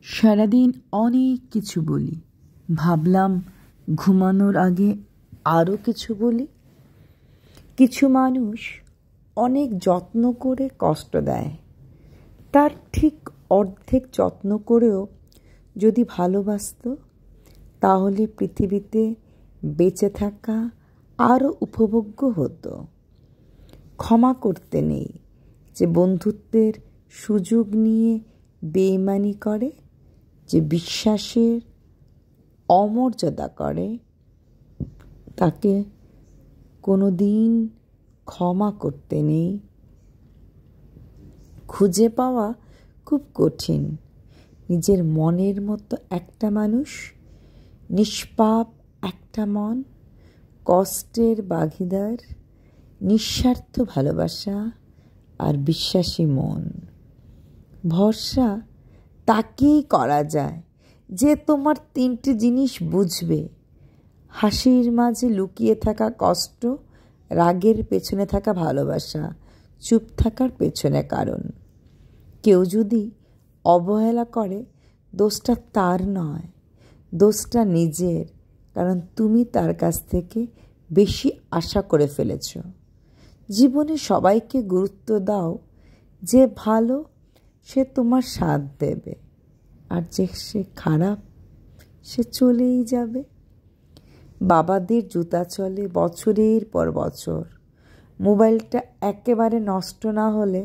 সারাদিন অনেক কিছু বলি, ভাবলাম ঘুমানোর আগে আরও কিছু বলি। কিছু মানুষ অনেক যত্ন করে কষ্ট দেয়, তার ঠিক অর্ধেক যত্ন করেও যদি ভালোবাসত, তাহলে পৃথিবীতে বেঁচে থাকা আরও উপভোগ্য হতো। ক্ষমা করতে নেই যে বন্ধুত্বের সুযোগ নিয়ে বেইমানি করে, যে বিশ্বাসের অমর্যাদা করে, তাকে কোনো দিন ক্ষমা করতে নেই। খুঁজে পাওয়া খুব কঠিন নিজের মনের মতো একটা মানুষ, নিষ্পাপ একটা মন, কষ্টের ভাগীদার, নিঃস্বার্থ ভালোবাসা আর বিশ্বাসী মন। ভরসা তাকেই করা যায় যে তোমার তিনটি জিনিস বুঝবে: হাসির মাঝে লুকিয়ে থাকা কষ্ট, রাগের পেছনে থাকা ভালোবাসা, চুপ থাকার পেছনে কারণ। কেউ যদি অবহেলা করে, দোষটা তার নয়, দোষটা নিজের, কারণ তুমি তার কাছ থেকে বেশি আশা করে ফেলেছ। জীবনে সবাইকে গুরুত্ব দাও, যে ভালো সে তোমার সাথ দেবে, আর যে সে খারাপ সে চলেই যাবে। বাবাদের জুতা চলে বছরের পর বছর, মোবাইলটা একেবারে নষ্ট না হলে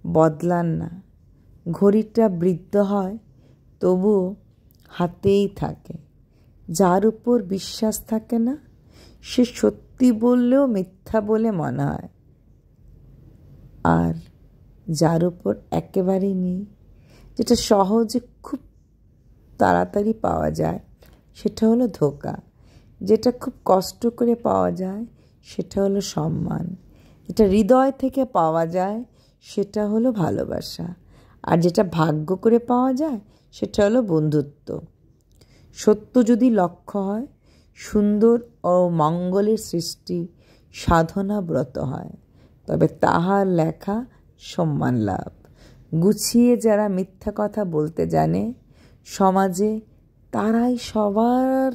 বদলান না। ঘড়িটা বৃদ্ধ হয় তবুও হাতেই থাকে। যার উপর বিশ্বাস থাকে না, সে সত্যি বললেও মিথ্যা বলে মনে হয়, আর যার উপর একেবারেই নেই, যেটা সহজে খুব তাড়াতাড়ি পাওয়া যায়, সেটা হলো ধোঁকা। যেটা খুব কষ্ট করে পাওয়া যায় সেটা হলো সম্মান। যেটা হৃদয় থেকে পাওয়া যায় সেটা হলো ভালোবাসা। আর যেটা ভাগ্য করে পাওয়া যায় সেটা হলো বন্ধুত্ব। সত্য যদি লক্ষ্য হয়, সুন্দর ও মঙ্গলের সৃষ্টি সাধনা ব্রত হয়, তবে তাহার লেখা সম্মান লাভ। গুছিয়ে যারা মিথ্যা কথা বলতে জানে সমাজে, তারাই সবার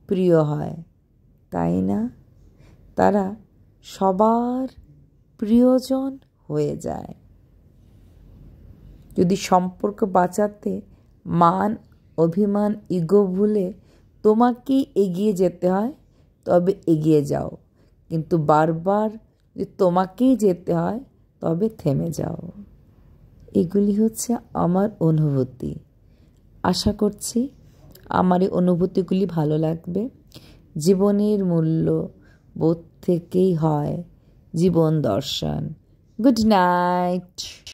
প্রিয় হয়, তাই না? তারা সবার প্রিয়জন হয়ে যায়। যদি সম্পর্ক বাঁচাতে মান, অভিমান, ইগো ভুলে তোমাকেই এগিয়ে যেতে হয়, তবে এগিয়ে যাও। কিন্তু বারবার যদি তোমাকেই যেতে হয়, তবে থেমে যাও। এগুলি হচ্ছে আমার অনুভূতি। আশা করছি আমার এই অনুভূতিগুলি ভালো লাগবে। জীবনের মূল্য বোধ থেকেই হয় জীবন দর্শন। Good night.